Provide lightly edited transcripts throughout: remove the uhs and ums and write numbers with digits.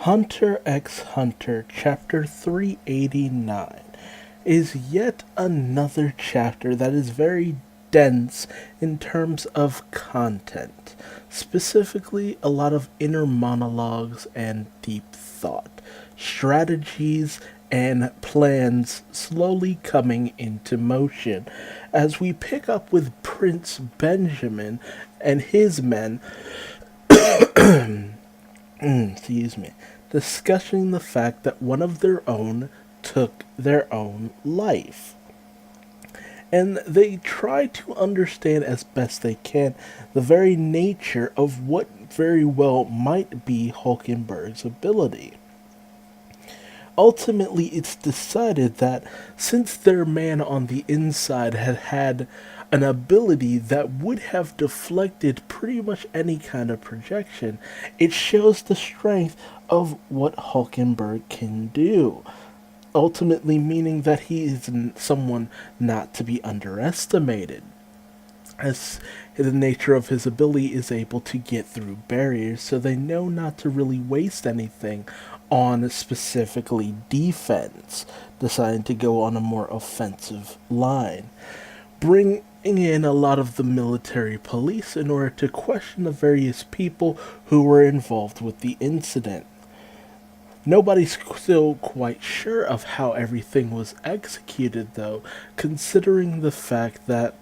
Hunter x Hunter, Chapter 389, is yet another chapter that is very dense in terms of content, specifically a lot of inner monologues and deep thought, strategies, and plans slowly coming into motion as we pick up with Prince Benjamin and his men, excuse me, discussing the fact that one of their own took their own life. And they try to understand as best they can the very nature of what very well might be Hulkenberg's ability. Ultimately, it's decided that since their man on the inside had an ability that would have deflected pretty much any kind of projection, it shows the strength of what Hulkenberg can do. Ultimately, meaning that he is someone not to be underestimated, as the nature of his ability is able to get through barriers, so they know not to really waste anything on specifically defense, deciding to go on a more offensive line. Bring in a lot of the military police in order to question the various people who were involved with the incident. Nobody's still quite sure of how everything was executed, though, considering the fact that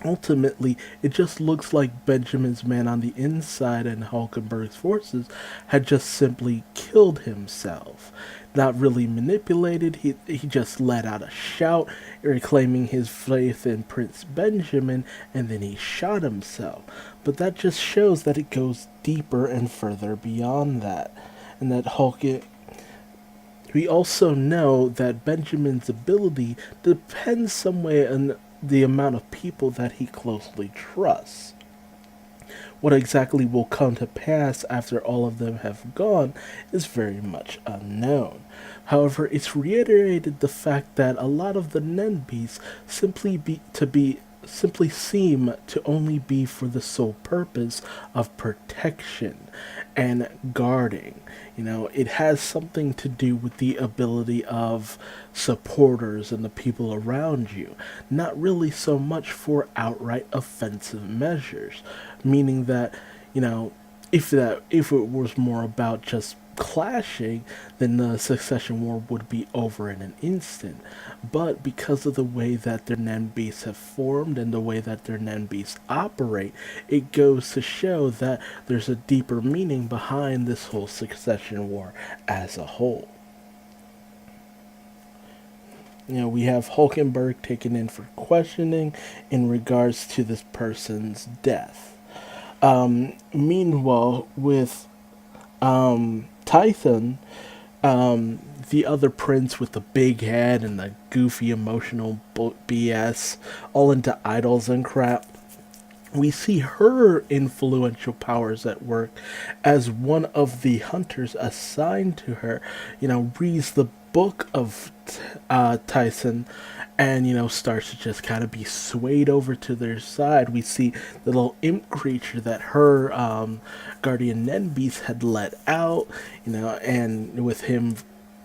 ultimately, it just looks like Benjamin's man on the inside and Hulkenberg's forces had just simply killed himself. Not really manipulated, he just let out a shout, reclaiming his faith in Prince Benjamin, and then he shot himself. But that just shows that it goes deeper and further beyond that. And that we also know that Benjamin's ability depends some way on the amount of people that he closely trusts. What exactly will come to pass after all of them have gone is very much unknown. However, it's reiterated the fact that a lot of the Nenbis simply seem to only be for the sole purpose of protection and guarding. It has something to do with the ability of supporters and the people around you, not really so much for outright offensive measures, meaning that, if it was more about just clashing, then the succession war would be over in an instant. But because of the way that their Nenbis have formed and the way that their Nenbis operate, it goes to show that there's a deeper meaning behind this whole succession war as a whole. We have Hulkenberg taken in for questioning in regards to this person's death. Meanwhile, with Tython, the other prince with the big head and the goofy emotional BS, all into idols and crap, we see her influential powers at work as one of the hunters assigned to her, reads the book of Tyson and, starts to just kind of be swayed over to their side. We see the little imp creature that her guardian Nenbeast had let out, and with him,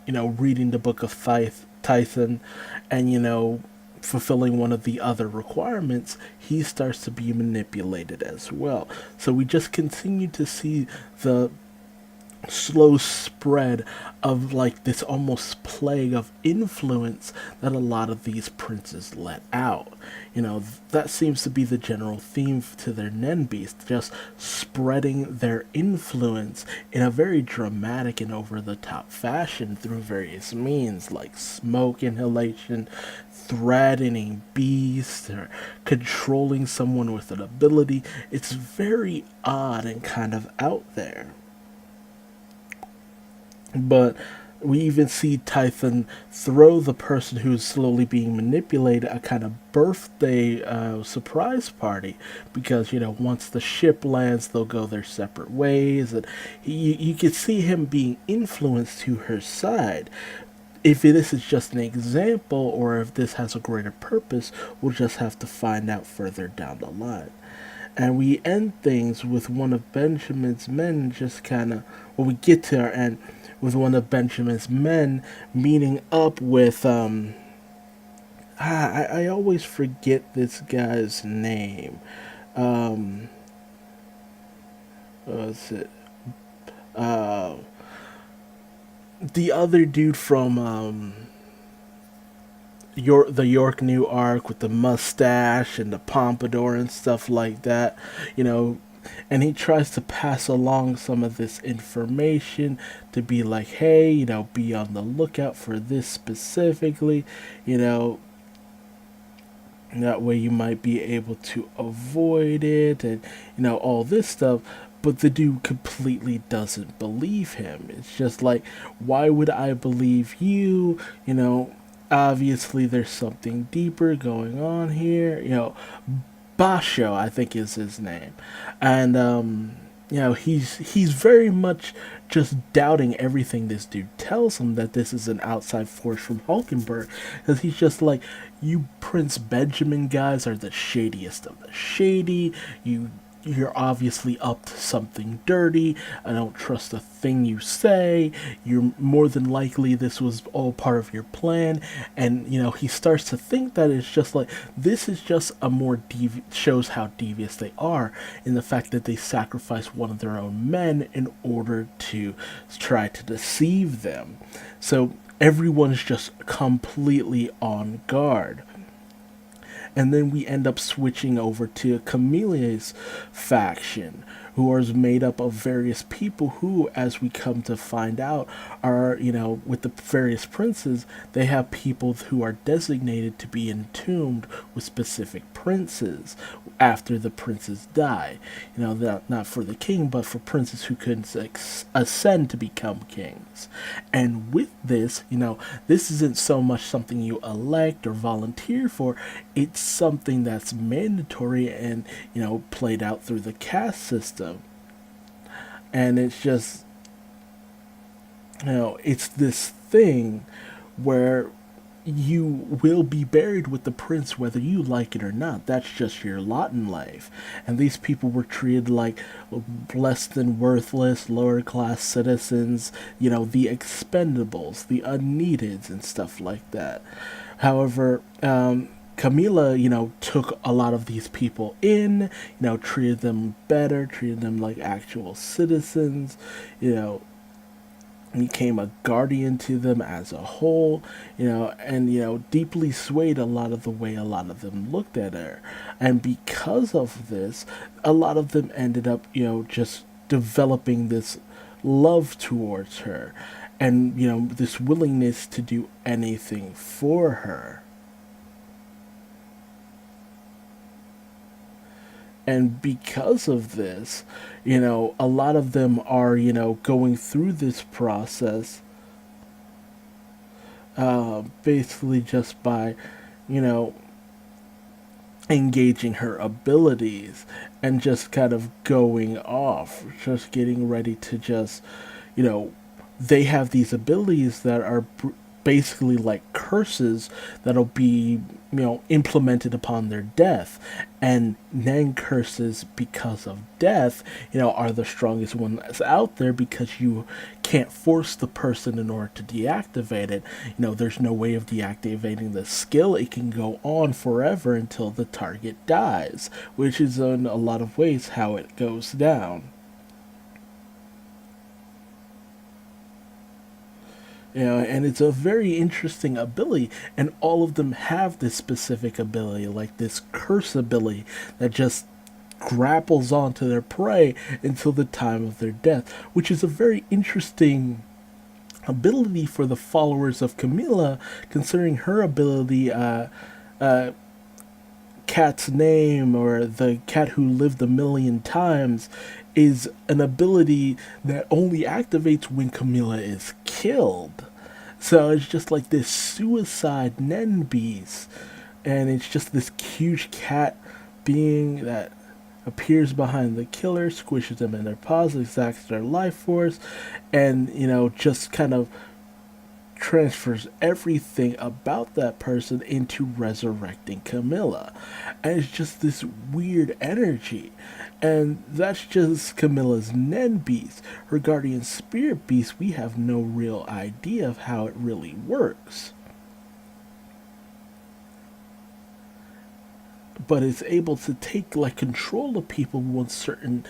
reading the book of Tyson and, fulfilling one of the other requirements, he starts to be manipulated as well. So we just continue to see the slow spread of like this almost plague of influence that a lot of these princes let out. That seems to be the general theme to their Nenbeast, just spreading their influence in a very dramatic and over the top fashion through various means like smoke inhalation, threatening beasts, or controlling someone with an ability. It's very odd and kind of out there. But we even see Tython throw the person who's slowly being manipulated a kind of birthday surprise party, because once the ship lands they'll go their separate ways, and you can see him being influenced to her side. If this is just an example or if this has a greater purpose, we'll just have to find out further down the line. And we end things with one of Benjamin's men just kind of, well, we get to our end with one of Benjamin's men meeting up with, I always forget this guy's name. Um, what was it? Uh, the other dude from, the York New Arc with the mustache and the pompadour and stuff like that, you know, and he tries to pass along some of this information to be like, hey, be on the lookout for this specifically, you know, that way you might be able to avoid it and, all this stuff. But the dude completely doesn't believe him. It's just like, why would I believe you? Obviously there's something deeper going on here. Basho, I think is his name. And he's very much just doubting everything this dude tells him, that this is an outside force from Hulkenberg, because he's just like, you Prince Benjamin guys are the shadiest of the shady. You're obviously up to something dirty. I don't trust a thing you say. You're more than likely this was all part of your plan. And, he starts to think that it's just like, this is just a more shows how devious they are in the fact that they sacrifice one of their own men in order to try to deceive them. So everyone's just completely on guard. And then we end up switching over to Camille's faction, who is made up of various people who, as we come to find out, are, with the various princes, they have people who are designated to be entombed with specific princes after the princes die. Not for the king, but for princes who could ascend to become kings. And with this, this isn't so much something you elect or volunteer for, it's something that's mandatory and, played out through the caste system. And it's just, it's this thing where you will be buried with the prince whether you like it or not. That's just your lot in life. And these people were treated like less than worthless, lower class citizens, the expendables, the unneededs, and stuff like that. However, Camilla, took a lot of these people in, treated them better, treated them like actual citizens, became a guardian to them as a whole, and, deeply swayed a lot of the way a lot of them looked at her. And because of this, a lot of them ended up, just developing this love towards her and, this willingness to do anything for her. And because of this, a lot of them are, going through this process basically just by, you know, engaging her abilities and just kind of going off, just getting ready to just, they have these abilities that are basically like curses that'll be, implemented upon their death. And then curses because of death, are the strongest ones out there because you can't force the person in order to deactivate it. There's no way of deactivating the skill. It can go on forever until the target dies, which is in a lot of ways how it goes down. And it's a very interesting ability, and all of them have this specific ability, like this curse ability that just grapples onto their prey until the time of their death, which is a very interesting ability for the followers of Camilla, considering her ability, Cat's name, or the cat who lived a million times, is an ability that only activates when Camilla is killed. So it's just like this suicide Nenbeast, and it's just this huge cat being that appears behind the killer, squishes them in their paws, exacts their life force, and just kind of transfers everything about that person into resurrecting Camilla. And it's just this weird energy. And that's just Camilla's Nen beast. Her guardian spirit beast, we have no real idea of how it really works. But it's able to take like control of people once certain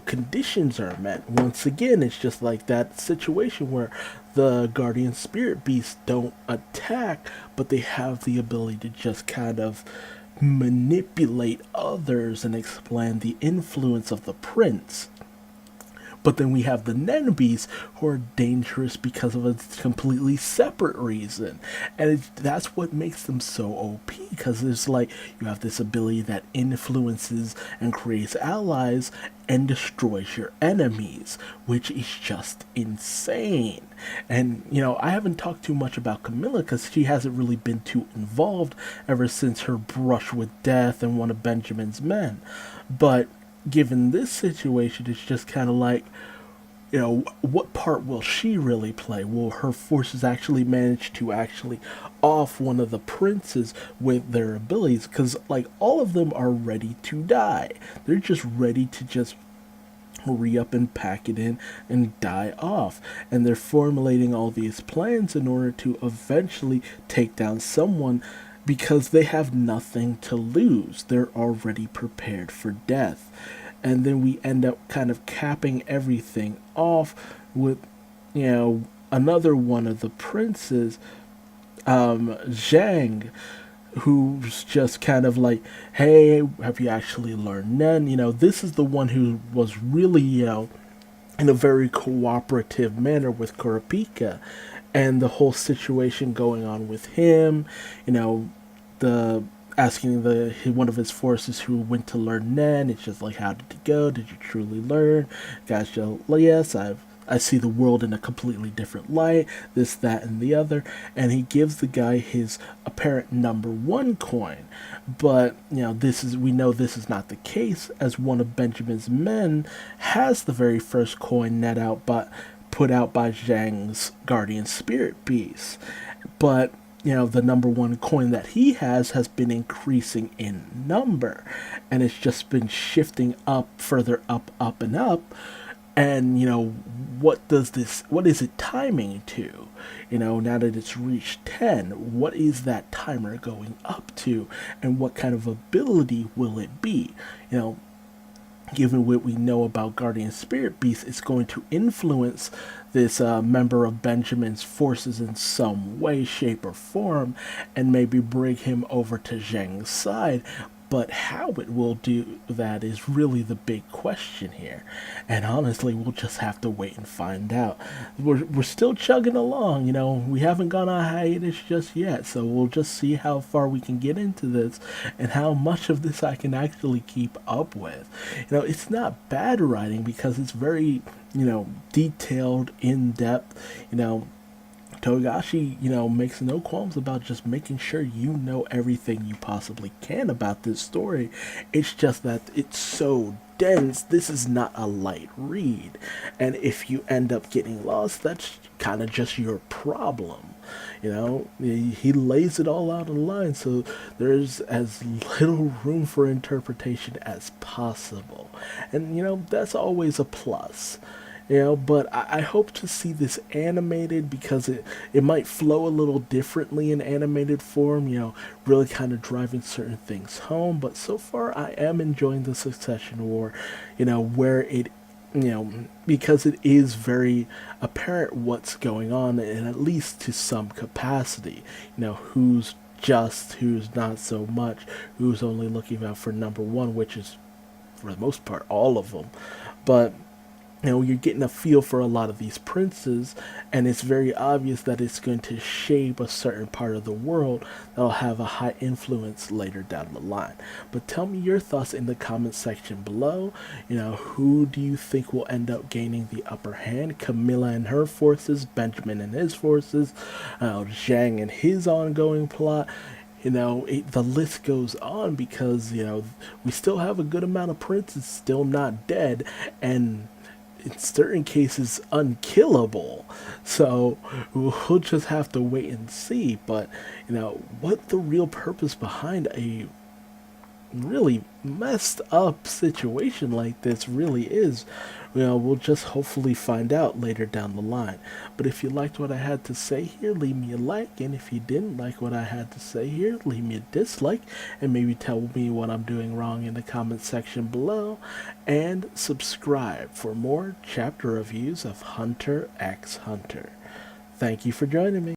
conditions are met. Once again, it's just like that situation where the guardian spirit beasts don't attack, but they have the ability to just kind of manipulate others and expand the influence of the prince. But then we have the Nenbis who are dangerous because of a completely separate reason. And that's what makes them so OP, because it's like you have this ability that influences and creates allies and destroys your enemies, which is just insane. And, I haven't talked too much about Camilla because she hasn't really been too involved ever since her brush with death and one of Benjamin's men. But given this situation, it's just kind of like, what part will she really play? Will her forces actually manage to actually off one of the princes with their abilities? Because, like, all of them are ready to die. They're just ready to just hurry up and pack it in and die off. And they're formulating all these plans in order to eventually take down someone because they have nothing to lose. They're already prepared for death. And then we end up kind of capping everything off with, another one of the princes, Zhang, who's just kind of like, hey, have you actually learned Nen? This is the one who was really, in a very cooperative manner with Kurapika, and the whole situation going on with him, the asking one of his forces who went to learn Nen. It's just like, how did it go? Did you truly learn? Guys, yes, I see the world in a completely different light. This, that, and the other. And he gives the guy his apparent number one coin. But we know this is not the case, as one of Benjamin's men has the very first coin put out by Zhang's guardian spirit beast. But the number one coin that he has been increasing in number, and it's just been shifting up, further up, and up. And what is it timing to? Now that it's reached 10, what is that timer going up to, and what kind of ability will it be? Given what we know about Guardian Spirit Beast, it's going to influence this member of Benjamin's forces in some way, shape, or form, and maybe bring him over to Zhang's side. But how it will do that is really the big question here. And honestly, we'll just have to wait and find out. We're still chugging along, we haven't gone on hiatus just yet. So we'll just see how far we can get into this and how much of this I can actually keep up with. It's not bad writing because it's very, detailed, in-depth, Togashi, makes no qualms about just making sure you know everything you possibly can about this story. It's just that it's so dense. This is not a light read. And if you end up getting lost, that's kind of just your problem. He lays it all out in line, so there's as little room for interpretation as possible. And, that's always a plus. But I hope to see this animated because it might flow a little differently in animated form, really kind of driving certain things home. But so far, I am enjoying the Succession War, where it, because it is very apparent what's going on, and at least to some capacity, who's just, who's not so much, who's only looking out for number one, which is, for the most part, all of them. But you're getting a feel for a lot of these princes, and it's very obvious that it's going to shape a certain part of the world that'll have a high influence later down the line. But tell me your thoughts in the comment section below. Who do you think will end up gaining the upper hand? Camilla and her forces, Benjamin and his forces, Zhang and his ongoing plot. The list goes on because, we still have a good amount of princes still not dead, and in certain cases unkillable. So we'll just have to wait and see. But what the real purpose behind a really messed up situation like this really is, we'll just hopefully find out later down the line. But if you liked what I had to say here, leave me a like, and if you didn't like what I had to say here, leave me a dislike, and maybe tell me what I'm doing wrong in the comment section below, and subscribe for more chapter reviews of Hunter x Hunter. Thank you for joining me.